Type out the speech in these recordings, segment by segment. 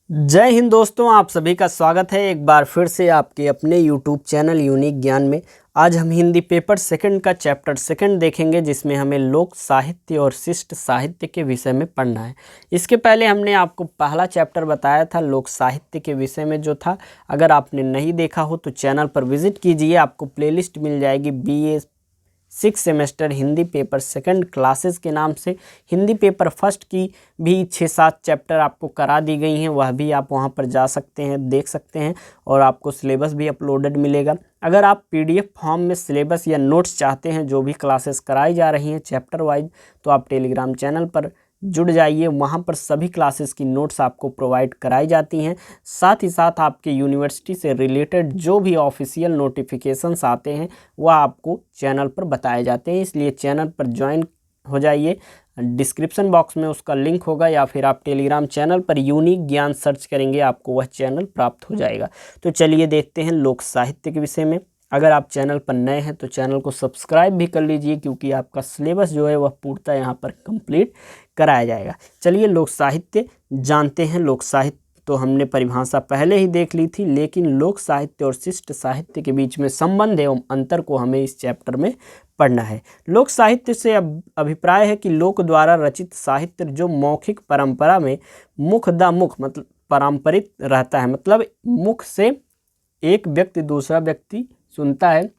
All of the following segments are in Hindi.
जय हिंद दोस्तों, आप सभी का स्वागत है एक बार फिर से आपके अपने YouTube चैनल यूनिक ज्ञान में। आज हम हिंदी पेपर सेकंड का चैप्टर सेकंड देखेंगे, जिसमें हमें लोक साहित्य और शिष्ट साहित्य के विषय में पढ़ना है। इसके पहले हमने आपको पहला चैप्टर बताया था लोक साहित्य के विषय में जो था। अगर आपने नहीं देखा हो तो चैनल पर विजिट कीजिए, आपको प्लेलिस्ट मिल जाएगी BA 6 semester Hindi paper second classes के नाम से। हिंदी पेपर फर्स्ट की भी 6-7 चैप्टर आपको करा दी गई हैं, वह भी आप वहां पर जा सकते हैं, देख सकते हैं और आपको सिलेबस भी अपलोडेड मिलेगा। अगर आप PDF फॉर्म में सिलेबस या नोट्स चाहते हैं जो भी क्लासेस कराई जा रही हैं चैप्टर वाइज, तो आप टेलीग्राम चैनल पर जुड़ जाइए। वहाँ पर सभी क्लासेस की नोट्स आपको प्रोवाइड कराई जाती हैं। साथ ही साथ आपके यूनिवर्सिटी से रिलेटेड जो भी ऑफिशियल नोटिफिकेशंस आते हैं वह आपको चैनल पर बताए जाते हैं, इसलिए चैनल पर ज्वाइन हो जाइए। डिस्क्रिप्शन बॉक्स में उसका लिंक होगा या फिर आप टेलीग्राम चैनल पर यूनिक ज्ञान सर्च करेंगे, आपको वह चैनल प्राप्त हो जाएगा। तो चलिए देखते हैं लोक साहित्य के विषय में। अगर आप चैनल पर नए हैं तो चैनल को सब्सक्राइब भी कर लीजिए, क्योंकि आपका सिलेबस जो है वह पूर्णतः यहाँ पर कंप्लीट कराया जाएगा। चलिए लोक साहित्य जानते हैं। लोक साहित्य तो हमने परिभाषा पहले ही देख ली थी, लेकिन लोक साहित्य और शिष्ट साहित्य के बीच में संबंध एवं अंतर को हमें इस चैप्टर में पढ़ना है। लोक साहित्य से अभिप्राय है कि लोक द्वारा रचित साहित्य जो मौखिक परंपरा में मुख मतलब पारंपरिक रहता है, मतलब मुख से एक व्यक्ति दूसरा व्यक्ति सुनता है,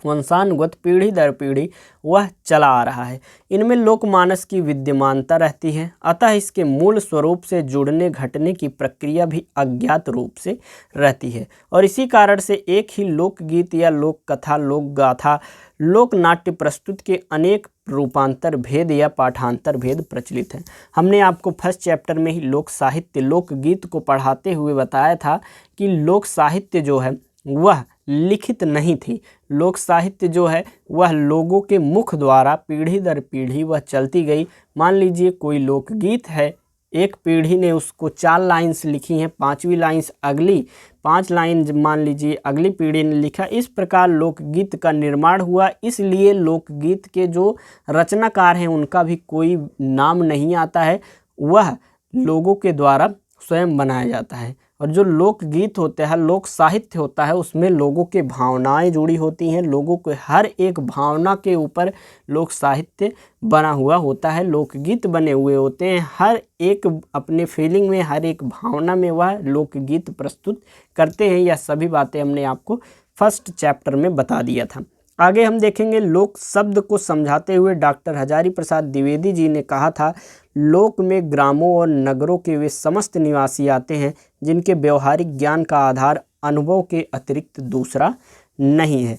वंशानुगत पीढ़ी दर पीढ़ी वह चला आ रहा है। इनमें लोकमानस की विद्यमानता रहती है, अतः इसके मूल स्वरूप से जुड़ने घटने की प्रक्रिया भी अज्ञात रूप से रहती है। और इसी कारण से एक ही लोकगीत या लोक कथा, लोक गाथा, लोक नाट्य प्रस्तुत के अनेक रूपांतर भेद या पाठांतर भेद प्रचलित हैं। हमने आपको फर्स्ट चैप्टर में ही लोक साहित्य लोकगीत को पढ़ाते हुए बताया था कि लोक साहित्य जो है वह लिखित नहीं थी। लोक साहित्य जो है वह लोगों के मुख द्वारा पीढ़ी दर पीढ़ी वह चलती गई। मान लीजिए कोई लोकगीत है, एक पीढ़ी ने उसको 4 लाइन्स लिखी हैं, 5वीं लाइन्स अगली 5 लाइन मान लीजिए अगली पीढ़ी ने लिखा। इस प्रकार लोकगीत का निर्माण हुआ। इसलिए लोकगीत के जो रचनाकार हैं उनका भी कोई नाम नहीं आता है, वह लोगों के द्वारा स्वयं बनाया जाता है। और जो लोकगीत होते हैं, लोक साहित्य होता है, उसमें लोगों के भावनाएं जुड़ी होती हैं। लोगों के हर एक भावना के ऊपर लोक साहित्य बना हुआ होता है, लोकगीत बने हुए होते हैं। हर एक अपने फीलिंग में, हर एक भावना में वह लोकगीत प्रस्तुत करते हैं। यह सभी बातें हमने आपको फर्स्ट चैप्टर में बता दिया था। आगे हम देखेंगे लोक शब्द को समझाते हुए डॉक्टर हजारी प्रसाद द्विवेदी जी ने कहा था, लोक में ग्रामों और नगरों के वे समस्त निवासी आते हैं जिनके व्यवहारिक ज्ञान का आधार अनुभव के अतिरिक्त दूसरा नहीं है।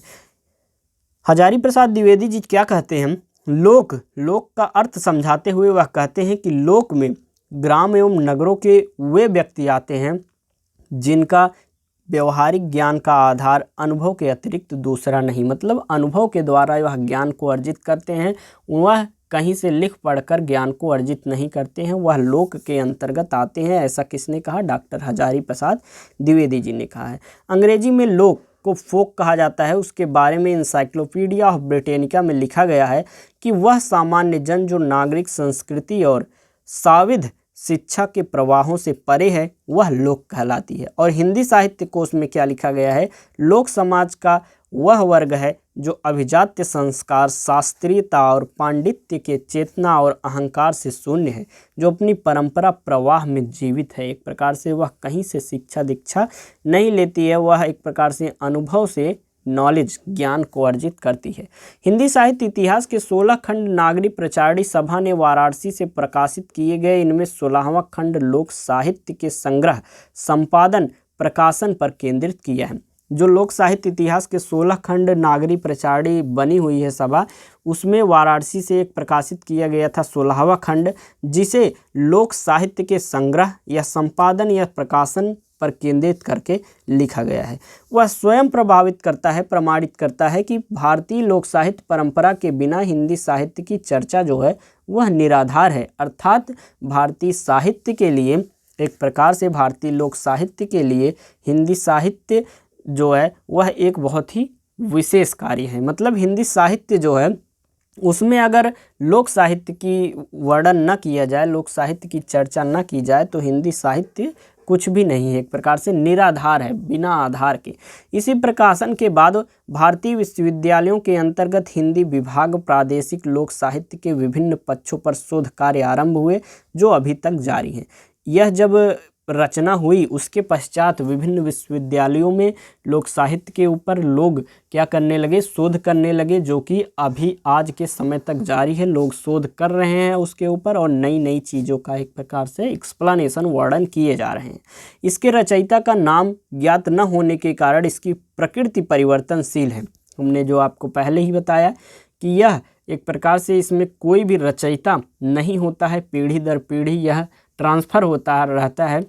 हजारी प्रसाद द्विवेदी जी क्या कहते हैं? लोक का अर्थ समझाते हुए वह कहते हैं कि लोक में ग्राम एवं नगरों के वे व्यक्ति आते हैं जिनका व्यवहारिक ज्ञान का आधार अनुभव के अतिरिक्त दूसरा नहीं, मतलब अनुभव के द्वारा वह ज्ञान को अर्जित करते हैं। वह कहीं से लिख पढ़कर ज्ञान को अर्जित नहीं करते हैं, वह लोक के अंतर्गत आते हैं। ऐसा किसने कहा? डॉक्टर हजारी प्रसाद द्विवेदी जी ने कहा है। अंग्रेजी में लोक को फोक कहा जाता है। उसके बारे में इंसाइक्लोपीडिया ऑफ ब्रिटेनिका में लिखा गया है कि वह सामान्य जन जो नागरिक संस्कृति और साविध शिक्षा के प्रवाहों से परे है, वह लोक कहलाती है। और हिंदी साहित्य कोश में क्या लिखा गया है? लोक समाज का वह वर्ग है जो अभिजात्य संस्कार, शास्त्रीयता और पांडित्य के चेतना और अहंकार से शून्य है, जो अपनी परंपरा प्रवाह में जीवित है। एक प्रकार से वह कहीं से शिक्षा दीक्षा नहीं लेती है, वह एक प्रकार से अनुभव से नॉलेज ज्ञान को अर्जित करती है। हिंदी साहित्य इतिहास के 16 खंड नागरी प्रचारणी सभा ने वाराणसी से प्रकाशित किए गए। इनमें 16वां खंड लोक साहित्य के संग्रह, संपादन, प्रकाशन पर केंद्रित किया है। जो लोक साहित्य इतिहास के 16 खंड नागरी प्रचारणी बनी हुई है सभा, उसमें वाराणसी से एक प्रकाशित किया गया था 16वां खंड, जिसे लोक साहित्य के संग्रह या संपादन या प्रकाशन पर केंद्रित करके लिखा गया है। वह स्वयं प्रमाणित करता है कि भारतीय लोक साहित्य परंपरा के बिना हिंदी साहित्य की चर्चा जो है वह निराधार है। अर्थात भारतीय साहित्य के लिए, एक प्रकार से भारतीय लोक साहित्य के लिए हिंदी साहित्य जो है वह एक बहुत ही विशेष कार्य है। मतलब हिंदी साहित्य जो है उसमें अगर लोक साहित्य की वर्णन न किया जाए, लोक साहित्य की चर्चा न की जाए तो हिंदी साहित्य कुछ भी नहीं है, एक प्रकार से निराधार है, बिना आधार के। इसी प्रकाशन के बाद भारतीय विश्वविद्यालयों के अंतर्गत हिंदी विभाग प्रादेशिक लोक साहित्य के विभिन्न पक्षों पर शोध कार्य आरंभ हुए, जो अभी तक जारी हैं। यह जब रचना हुई उसके पश्चात विभिन्न विश्वविद्यालयों में लोक साहित्य के ऊपर लोग क्या करने लगे, शोध करने लगे, जो कि अभी आज के समय तक जारी है। लोग शोध कर रहे हैं उसके ऊपर और नई नई चीज़ों का एक प्रकार से एक्सप्लेनेशन, वर्णन किए जा रहे हैं। इसके रचयिता का नाम ज्ञात न होने के कारण इसकी प्रकृति परिवर्तनशील है। हमने जो आपको पहले ही बताया कि यह एक प्रकार से इसमें कोई भी रचयिता नहीं होता है, पीढ़ी दर पीढ़ी यह ट्रांसफ़र होता रहता है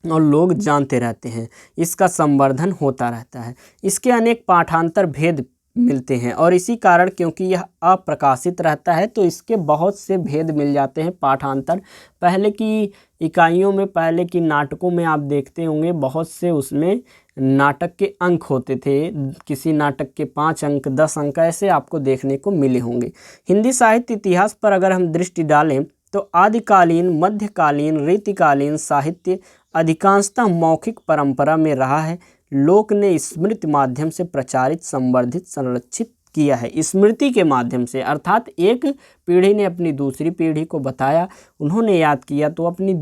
और लोग जानते रहते हैं, इसका संवर्धन होता रहता है। इसके अनेक पाठांतर भेद मिलते हैं और इसी कारण क्योंकि यह अप्रकाशित रहता है तो इसके बहुत से भेद मिल जाते हैं, पाठांतर। पहले की इकाइयों में, पहले की नाटकों में आप देखते होंगे बहुत से उसमें नाटक के अंक होते थे, किसी नाटक के 5 अंक 10 अंक ऐसे आपको देखने को मिले होंगे। हिंदी साहित्य इतिहास पर अगर हम दृष्टि डालें तो आदिकालीन, मध्यकालीन, रीतिकालीन साहित्य अधिकांशतः मौखिक परंपरा में रहा है। लोक ने स्मृति माध्यम से प्रचारित, संवर्धित, संरक्षित किया है। स्मृति के माध्यम से अर्थात एक पीढ़ी ने अपनी दूसरी पीढ़ी को बताया, उन्होंने याद किया, तो अपनी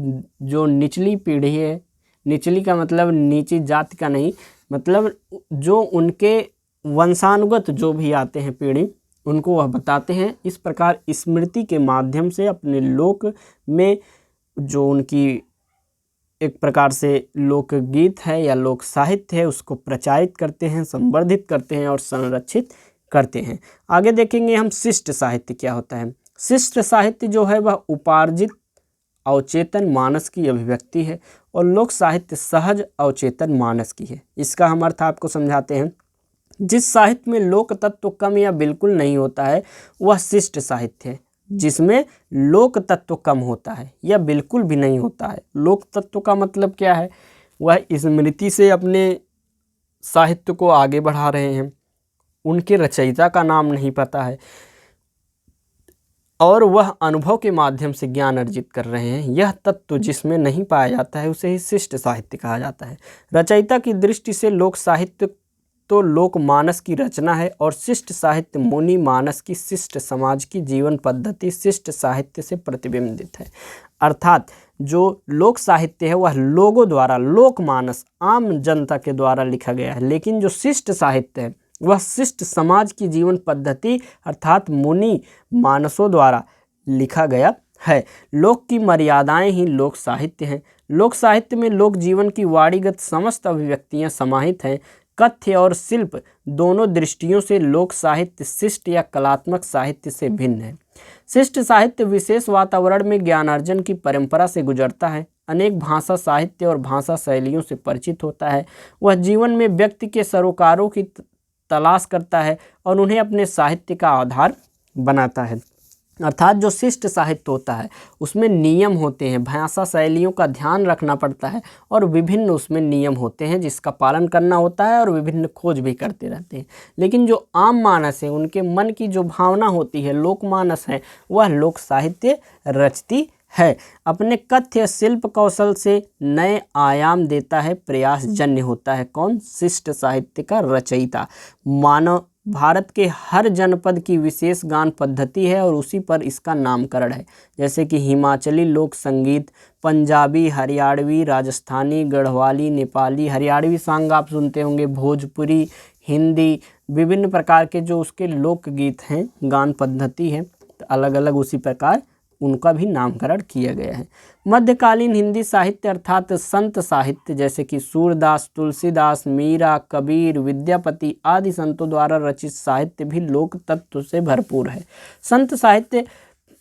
जो निचली पीढ़ी है, निचली का मतलब नीची जाति का नहीं, मतलब जो उनके वंशानुगत जो भी आते हैं पीढ़ी, उनको वह बताते हैं। इस प्रकार स्मृति के माध्यम से अपने लोक में जो उनकी एक प्रकार से लोकगीत है या लोक साहित्य है उसको प्रचारित करते हैं, संवर्धित करते हैं और संरक्षित करते हैं। आगे देखेंगे हम शिष्ट साहित्य क्या होता है। शिष्ट साहित्य जो है वह उपार्जित अवचेतन मानस की अभिव्यक्ति है और लोक साहित्य सहज अवचेतन मानस की है। इसका हम अर्थ आपको समझाते हैं। जिस साहित्य में लोक तत्व कम या बिल्कुल नहीं होता है वह शिष्ट साहित्य है। जिसमें लोक तत्व कम होता है या बिल्कुल भी नहीं होता है। लोक तत्व का मतलब क्या है, वह स्मृति से अपने साहित्य को आगे बढ़ा रहे हैं, उनके रचयिता का नाम नहीं पता है और वह अनुभव के माध्यम से ज्ञान अर्जित कर रहे हैं। यह तत्व जिसमें नहीं पाया जाता है उसे ही शिष्ट साहित्य कहा जाता है। रचयिता की दृष्टि से लोक साहित्य तो लोक मानस की रचना है और शिष्ट साहित्य मुनि मानस की, शिष्ट समाज की जीवन पद्धति शिष्ट साहित्य से प्रतिबिंबित है। अर्थात जो लोक साहित्य है वह लोगों द्वारा, लोक मानस आम जनता के द्वारा लिखा गया है, लेकिन जो शिष्ट साहित्य है वह शिष्ट समाज की जीवन पद्धति अर्थात मुनि मानसों द्वारा लिखा गया है। लोक की मर्यादाएं ही लोक साहित्य हैं। लोक साहित्य में लोक जीवन की वाणीगत समस्त अभिव्यक्तियां समाहित हैं। कथ्य और शिल्प दोनों दृष्टियों से लोक साहित्य शिष्ट या कलात्मक साहित्य से भिन्न है। शिष्ट साहित्य विशेष वातावरण में ज्ञानार्जन की परंपरा से गुजरता है, अनेक भाषा साहित्य और भाषा शैलियों से परिचित होता है। वह जीवन में व्यक्ति के सरोकारों की तलाश करता है और उन्हें अपने साहित्य का आधार बनाता है। अर्थात जो शिष्ट साहित्य होता है उसमें नियम होते हैं, भाषा शैलियों का ध्यान रखना पड़ता है और विभिन्न उसमें नियम होते हैं जिसका पालन करना होता है और विभिन्न खोज भी करते रहते हैं। लेकिन जो आम मानस है, उनके मन की जो भावना होती है, लोक मानस है, वह लोक साहित्य रचती है। अपने कथ्य शिल्प कौशल से नए आयाम देता है, प्रयास जन्य होता है। कौन? शिष्ट साहित्य का रचयिता। मानव भारत के हर जनपद की विशेष गान पद्धति है और उसी पर इसका नामकरण है। जैसे कि हिमाचली लोक संगीत, पंजाबी, हरियाणवी, राजस्थानी, गढ़वाली, नेपाली, हरियाणवी सॉन्ग आप सुनते होंगे, भोजपुरी, हिंदी, विभिन्न प्रकार के जो उसके लोकगीत हैं, गान पद्धति है, तो अलग अलग उसी प्रकार उनका भी नामकरण किया गया है। मध्यकालीन हिंदी साहित्य अर्थात संत साहित्य जैसे कि सूरदास, तुलसीदास, मीरा, कबीर, विद्यापति आदि संतों द्वारा रचित साहित्य भी लोक तत्व से भरपूर है। संत साहित्य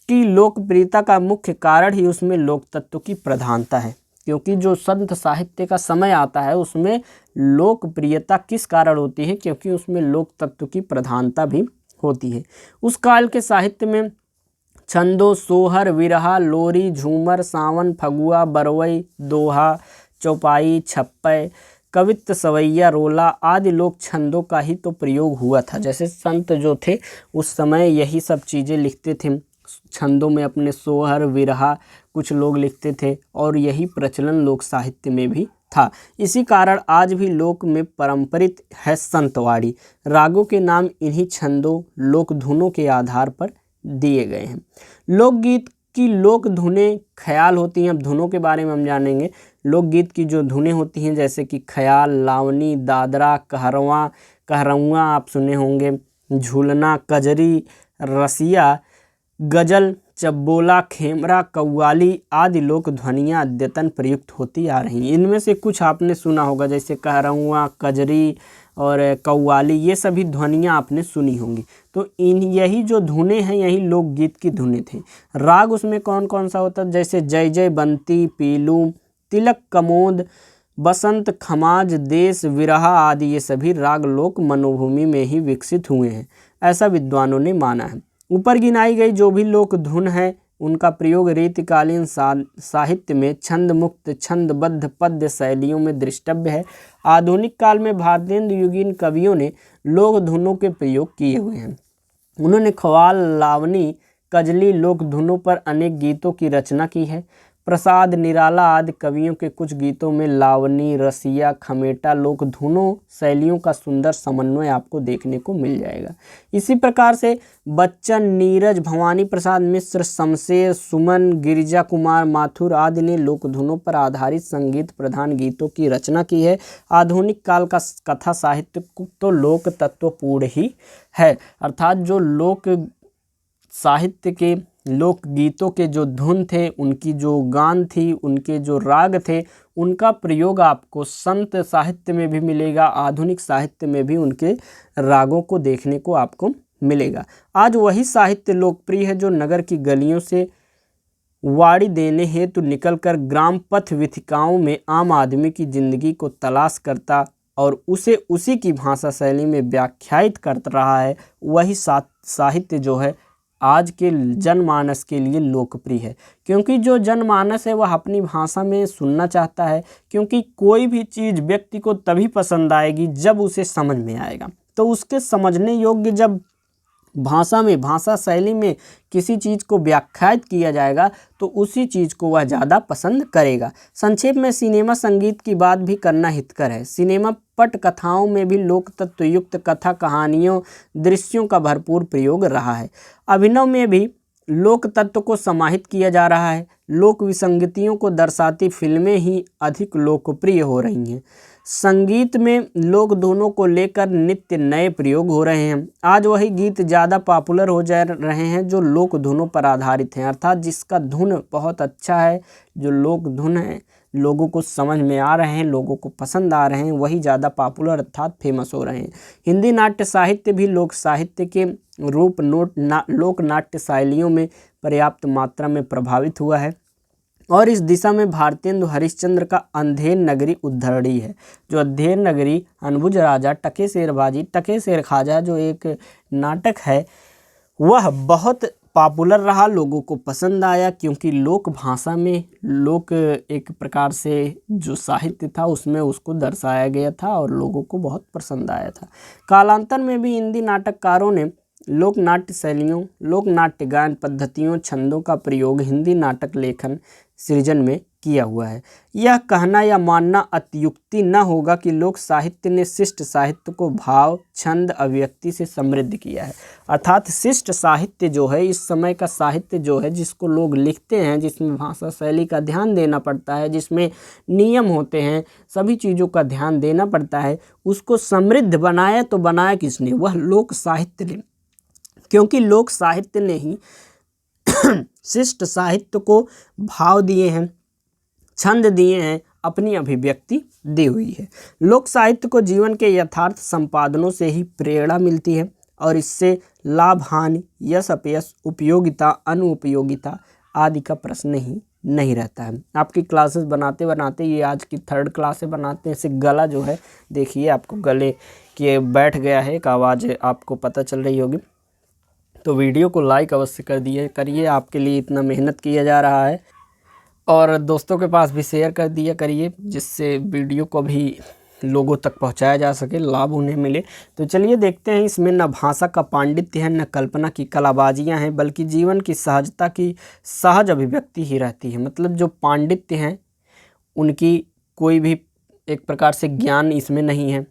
की लोकप्रियता का मुख्य कारण ही उसमें लोक तत्व की प्रधानता है, क्योंकि जो संत साहित्य का समय आता है उसमें लोकप्रियता किस कारण होती है? क्योंकि उसमें लोक तत्व की प्रधानता भी होती है। उस काल के साहित्य में छंदों, सोहर, विरहा, लोरी, झूमर, सावन, फगुआ, बरवई, दोहा, चौपाई, छप्पय, कवित्त, सवैया, रोला आदि लोक छंदों का ही तो प्रयोग हुआ था। जैसे संत जो थे उस समय यही सब चीज़ें लिखते थे छंदों में, अपने सोहर, विरहा कुछ लोग लिखते थे और यही प्रचलन लोक साहित्य में भी था। इसी कारण आज भी लोक में परंपरित है संतवाड़ी। रागों के नाम इन्हीं छंदों, लोक धुनों के आधार पर दिए गए हैं। लोकगीत की लोक धुनें ख्याल होती हैं। अब धुनों के बारे में हम जानेंगे। लोकगीत की जो धुनें होती हैं जैसे कि ख्याल, लावनी, दादरा, कहरवा, कहरौआ आप सुने होंगे, झूलना, कजरी, रसिया, गजल, चब्बोला, खेमरा, कव्वाली आदि लोक ध्वनियाँ अद्यतन प्रयुक्त होती आ रही हैं। इनमें से कुछ आपने सुना होगा जैसे कहरौआ, कजरी और कव्वाली, ये सभी ध्वनियाँ आपने सुनी होंगी। तो यही जो धुनें हैं यही लोकगीत की धुनें थी। राग उसमें कौन कौन सा होता है जैसे जय जय बंती, पीलू, तिलक, कमोद, बसंत, खमाज, देश, विरहा आदि ये सभी राग लोक मनोभूमि में ही विकसित हुए हैं, ऐसा विद्वानों ने माना है। ऊपर गिनाई गई जो भी लोक धुन है उनका प्रयोग रीतिकालीन साहित्य में छंद मुक्त, छंदबद्ध पद्य शैलियों में दृष्टव्य है। आधुनिक काल में भारतेंदु युगीन कवियों ने लोक धुनों के प्रयोग किए हुए हैं। उन्होंने ख्याल, लावनी, कजली लोक धुनों पर अनेक गीतों की रचना की है। प्रसाद, निराला आदि कवियों के कुछ गीतों में लावनी, रसिया, खमेटा लोक धुनों शैलियों का सुंदर समन्वय आपको देखने को मिल जाएगा। इसी प्रकार से बच्चन, नीरज, भवानी प्रसाद मिश्र, शमशेर, सुमन, गिरिजा कुमार माथुर आदि ने लोक धुनों पर आधारित संगीत प्रधान गीतों की रचना की है। आधुनिक काल का कथा साहित्य तो लोक तत्वपूर्ण ही है, अर्थात जो लोक साहित्य के लोकगीतों के जो धुन थे, उनकी जो गान थी, उनके जो राग थे, उनका प्रयोग आपको संत साहित्य में भी मिलेगा, आधुनिक साहित्य में भी उनके रागों को देखने को आपको मिलेगा। आज वही साहित्य लोकप्रिय है जो नगर की गलियों से वाड़ी देने हेतु निकलकर ग्राम पथ विथिकाओं में आम आदमी की जिंदगी को तलाश करता और उसे उसी की भाषा शैली में व्याख्यायित कर रहा है। वही साहित्य जो है आज के जनमानस के लिए लोकप्रिय है, क्योंकि जो जनमानस है वह अपनी भाषा में सुनना चाहता है, क्योंकि कोई भी चीज़ व्यक्ति को तभी पसंद आएगी जब उसे समझ में आएगा। तो उसके समझने योग्य जब भाषा में, भाषा शैली में किसी चीज़ को व्याख्यायित किया जाएगा तो उसी चीज़ को वह ज़्यादा पसंद करेगा। संक्षेप में सिनेमा संगीत की बात भी करना हितकर है। सिनेमा पट कथाओं में भी लोक तत्व युक्त कथा, कहानियों, दृश्यों का भरपूर प्रयोग रहा है। अभिनव में भी लोक तत्व को समाहित किया जा रहा है। लोक विसंगतियों को दर्शाती फिल्में ही अधिक लोकप्रिय हो रही हैं। संगीत में लोक धुनों को लेकर नित्य नए प्रयोग हो रहे हैं। आज वही गीत ज़्यादा पॉपुलर हो जा रहे हैं जो लोक धुनों पर आधारित हैं, अर्थात जिसका धुन बहुत अच्छा है, जो लोक धुन है, लोगों को समझ में आ रहे हैं, लोगों को पसंद आ रहे हैं, वही ज़्यादा पॉपुलर अर्थात फेमस हो रहे हैं। हिंदी नाट्य साहित्य भी लोक साहित्य के रूप लोक नाट्य शैलियों में पर्याप्त मात्रा में प्रभावित हुआ है और इस दिशा में भारतेंदु हरिश्चंद्र का अंधेर नगरी उद्धरणी है। जो अंधेर नगरी, अनबुझ राजा, टके शेर बाजी, टके शेर खाजा जो एक नाटक है वह बहुत पॉपुलर रहा, लोगों को पसंद आया, क्योंकि लोक भाषा में लोक एक प्रकार से जो साहित्य था उसमें उसको दर्शाया गया था और लोगों को बहुत पसंद आया था। कालांतर में भी हिंदी नाटककारों ने लोक नाट्य शैलियों, लोक नाट्य गायन पद्धतियों, छंदों का प्रयोग हिंदी नाटक लेखन सृजन में किया हुआ है। यह कहना या मानना अत्युक्ति न होगा कि लोक साहित्य ने शिष्ट साहित्य को भाव, छंद, अभिव्यक्ति से समृद्ध किया है। अर्थात शिष्ट साहित्य जो है, इस समय का साहित्य जो है, जिसको लोग लिखते हैं, जिसमें भाषा शैली का ध्यान देना पड़ता है, जिसमें नियम होते हैं, सभी चीज़ों का ध्यान देना पड़ता है, उसको समृद्ध बनाया तो बनाया किसने? वह लोक साहित्य ने, क्योंकि लोक साहित्य ने ही शिष्ट साहित्य को भाव दिए हैं, छंद दिए हैं, अपनी अभिव्यक्ति दी हुई है। लोक साहित्य को जीवन के यथार्थ संपादनों से ही प्रेरणा मिलती है और इससे लाभ हानि, यश अपयश, उपयोगिता अनुपयोगिता आदि का प्रश्न ही नहीं रहता है। आपकी क्लासेस बनाते बनाते, ये आज की 3rd क्लास बनाते हैं, इसे गला जो है देखिए आपको गले के बैठ गया है, एक आवाज़ आपको पता चल रही होगी। तो वीडियो को लाइक अवश्य करिए, आपके लिए इतना मेहनत किया जा रहा है, और दोस्तों के पास भी शेयर कर दिया करिए, जिससे वीडियो को भी लोगों तक पहुंचाया जा सके, लाभ उन्हें मिले। तो चलिए देखते हैं, इसमें न भाषा का पांडित्य है, न कल्पना की कलाबाजियां हैं, बल्कि जीवन की सहजता की सहज अभिव्यक्ति ही रहती है। मतलब जो पांडित्य हैं उनकी कोई भी एक प्रकार से ज्ञान इसमें नहीं है,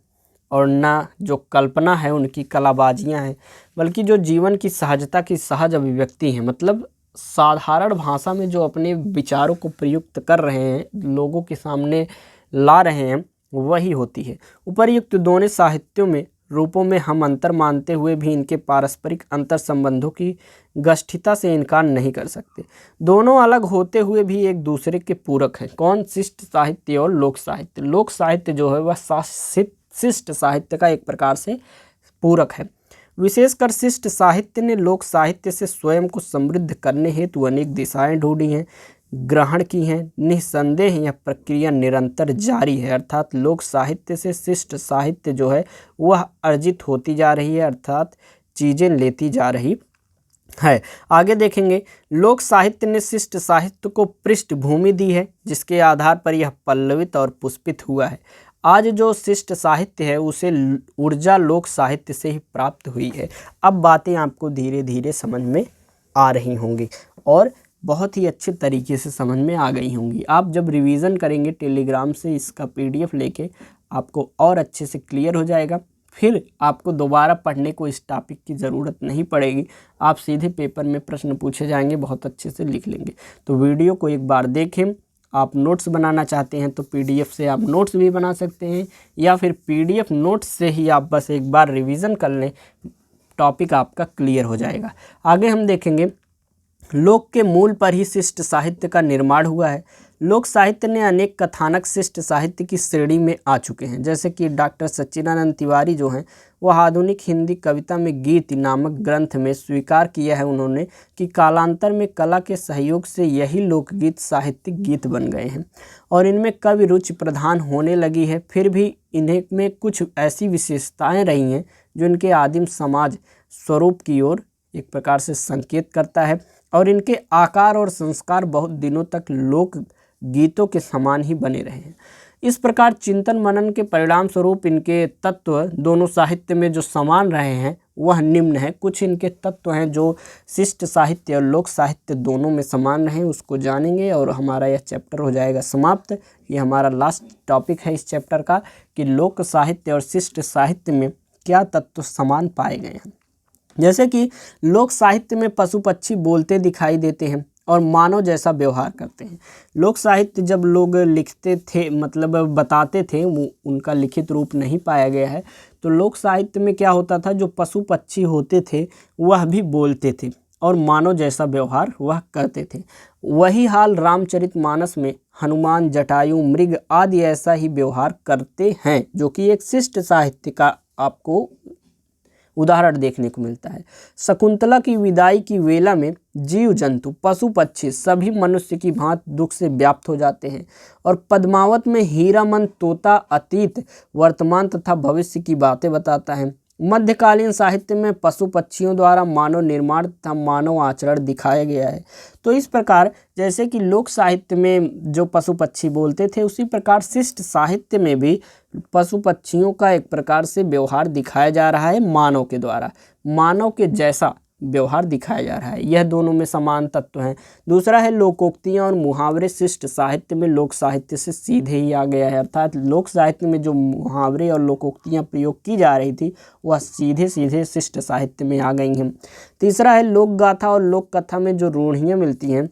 और ना जो कल्पना है उनकी कलाबाजियां हैं, बल्कि जो जीवन की सहजता की सहज अभिव्यक्ति है। मतलब साधारण भाषा में जो अपने विचारों को प्रयुक्त कर रहे हैं, लोगों के सामने ला रहे हैं, वही होती है। उपर्युक्त दोनों साहित्यों में रूपों में हम अंतर मानते हुए भी इनके पारस्परिक अंतर संबंधों की गष्ठिता से इनकार नहीं कर सकते। दोनों अलग होते हुए भी एक दूसरे के पूरक हैं। कौन? शिष्ट साहित्य और लोक साहित्य। लोक साहित्य जो है वह शिष्ट साहित्य का एक प्रकार से पूरक है। विशेषकर शिष्ट साहित्य ने लोक साहित्य से स्वयं को समृद्ध करने हेतु अनेक दिशाएं ढूंढी हैं, ग्रहण की हैं। निस्संदेह यह प्रक्रिया निरंतर जारी है, अर्थात लोक साहित्य से शिष्ट साहित्य जो है वह अर्जित होती जा रही है, अर्थात चीज़ें लेती जा रही है। आगे देखेंगे, लोक साहित्य ने शिष्ट साहित्य को पृष्ठभूमि दी है, जिसके आधार पर यह पल्लवित और पुष्पित हुआ है। आज जो शिष्ट साहित्य है उसे ऊर्जा लोक साहित्य से ही प्राप्त हुई है। अब बातें आपको धीरे धीरे समझ में आ रही होंगी और बहुत ही अच्छे तरीके से समझ में आ गई होंगी। आप जब रिवीजन करेंगे टेलीग्राम से इसका PDF लेके, आपको और अच्छे से क्लियर हो जाएगा। फिर आपको दोबारा पढ़ने को इस टॉपिक की ज़रूरत नहीं पड़ेगी। आप सीधे पेपर में प्रश्न पूछे जाएंगे, बहुत अच्छे से लिख लेंगे। तो वीडियो को एक बार देखें। आप नोट्स बनाना चाहते हैं तो PDF से आप नोट्स भी बना सकते हैं, या फिर PDF नोट्स से ही आप बस एक बार रिवीजन कर लें, टॉपिक आपका क्लियर हो जाएगा। आगे हम देखेंगे, लोक के मूल पर ही शिष्ट साहित्य का निर्माण हुआ है। लोक साहित्य ने अनेक कथानक शिष्ट साहित्य की श्रेणी में आ चुके हैं, जैसे कि डॉक्टर सच्चिदानंद तिवारी जो हैं वह आधुनिक हिंदी कविता में गीत नामक ग्रंथ में स्वीकार किया है उन्होंने कि कालांतर में कला के सहयोग से यही लोकगीत साहित्यिक गीत बन गए हैं और इनमें कवि रुचि प्रधान होने लगी है। फिर भी इन्हें में कुछ ऐसी विशेषताएं रही हैं जो इनके आदिम समाज स्वरूप की ओर एक प्रकार से संकेत करता है, और इनके आकार और संस्कार बहुत दिनों तक लोक गीतों के समान ही बने रहे हैं। इस प्रकार चिंतन मनन के परिणाम स्वरूप इनके तत्व दोनों साहित्य में जो समान रहे हैं वह निम्न है। कुछ इनके तत्व हैं जो शिष्ट साहित्य और लोक साहित्य दोनों में समान रहे, उसको जानेंगे और हमारा यह चैप्टर हो जाएगा समाप्त। ये हमारा लास्ट टॉपिक है इस चैप्टर का कि लोक साहित्य और शिष्ट साहित्य में क्या तत्व समान पाए गए हैं। जैसे कि लोक साहित्य में पशु पक्षी बोलते दिखाई देते हैं और मानव जैसा व्यवहार करते हैं। लोक साहित्य जब लोग लिखते थे, मतलब बताते थे, वो उनका लिखित रूप नहीं पाया गया है। तो लोक साहित्य में क्या होता था, जो पशु पक्षी होते थे वह भी बोलते थे और मानव जैसा व्यवहार वह करते थे। वही हाल रामचरितमानस में हनुमान, जटायु, मृग आदि ऐसा ही व्यवहार करते हैं, जो कि एक शिष्ट साहित्य का आपको उदाहरण देखने को मिलता है। शकुंतला की विदाई की वेला में जीव जंतु, पशु पक्षी सभी मनुष्य की भांति दुख से व्याप्त हो जाते हैं, और पद्मावत में हीरामन तोता अतीत, वर्तमान तथा भविष्य की बातें बताता है। मध्यकालीन साहित्य में पशु पक्षियों द्वारा मानव निर्माण तथा मानव आचरण दिखाया गया है। तो इस प्रकार जैसे कि लोक साहित्य में जो पशु पक्षी बोलते थे, उसी प्रकार शिष्ट साहित्य में भी पशु पक्षियों का एक प्रकार से व्यवहार दिखाया जा रहा है, मानव के द्वारा, मानव के जैसा व्यवहार दिखाया जा रहा है। यह दोनों में समान तत्व हैं। दूसरा है लोकोक्तियाँ और मुहावरे। शिष्ट साहित्य में लोक साहित्य से सीधे ही आ गया है, अर्थात लोक साहित्य में जो मुहावरे और लोकोक्तियाँ प्रयोग की जा रही थी वह सीधे सीधे शिष्ट साहित्य में आ गई हैं। तीसरा है लोक गाथा और लोक कथा में जो रूढ़ियाँ मिलती हैं,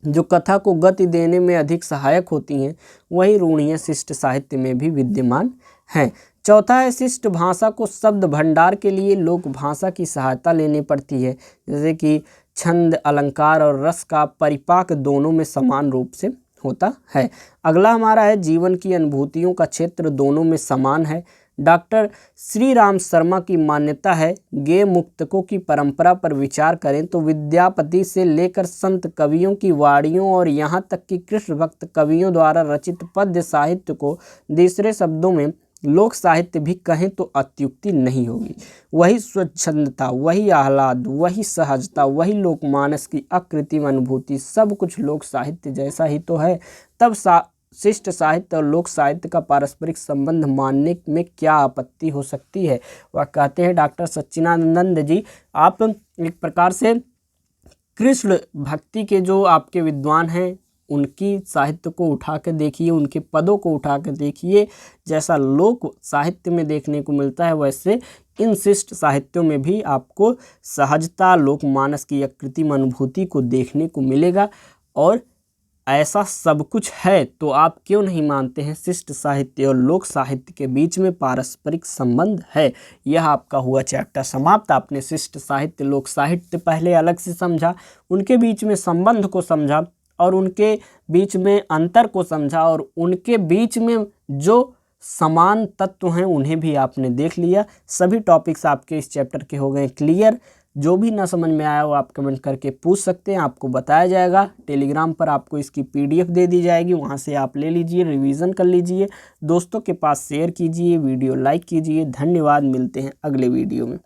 जो कथा को गति देने में अधिक सहायक होती हैं, वही रूढ़ियाँ शिष्ट साहित्य में भी विद्यमान हैं। चौथा है शिष्ट भाषा को शब्द भंडार के लिए लोक भाषा की सहायता लेनी पड़ती है, जैसे कि छंद, अलंकार और रस का परिपाक दोनों में समान रूप से होता है। अगला हमारा है जीवन की अनुभूतियों का क्षेत्र दोनों में समान है। डॉक्टर श्री राम शर्मा की मान्यता है, गेय मुक्तकों की परंपरा पर विचार करें तो विद्यापति से लेकर संत कवियों की वाणियों और यहाँ तक कि कृष्ण भक्त कवियों द्वारा रचित पद्य साहित्य को दूसरे शब्दों में लोक साहित्य भी कहें तो अत्युक्ति नहीं होगी। वही स्वच्छंदता, वही आह्लाद, वही सहजता, वही लोकमानस की अकृत्रिम अनुभूति, सब कुछ लोक साहित्य जैसा ही तो है। तब शिष्ट साहित्य और लोक साहित्य का पारस्परिक संबंध मानने में क्या आपत्ति हो सकती है। वह कहते हैं डॉक्टर सच्चिदानंद जी, आप एक प्रकार से कृष्ण भक्ति के जो आपके विद्वान हैं उनकी साहित्य को उठा के देखिए, उनके पदों को उठा के देखिए, जैसा लोक साहित्य में देखने को मिलता है वैसे इन शिष्ट साहित्यों में भी आपको सहजता, लोकमानस की एक कृत्रिम अनुभूति को देखने को मिलेगा। और ऐसा सब कुछ है तो आप क्यों नहीं मानते हैं शिष्ट साहित्य और लोक साहित्य के बीच में पारस्परिक संबंध है। यह आपका हुआ चैप्टर समाप्त। आपने शिष्ट साहित्य, लोक साहित्य पहले अलग से समझा, उनके बीच में संबंध को समझा और उनके बीच में अंतर को समझा और उनके बीच में जो समान तत्व हैं उन्हें भी आपने देख लिया। सभी टॉपिक्स आपके इस चैप्टर के हो गए क्लियर। जो भी ना समझ में आया वो आप कमेंट करके पूछ सकते हैं, आपको बताया जाएगा। टेलीग्राम पर आपको इसकी PDF दे दी जाएगी, वहाँ से आप ले लीजिए, रिवीजन कर लीजिए, दोस्तों के पास शेयर कीजिए, वीडियो लाइक कीजिए। धन्यवाद, मिलते हैं अगले वीडियो में।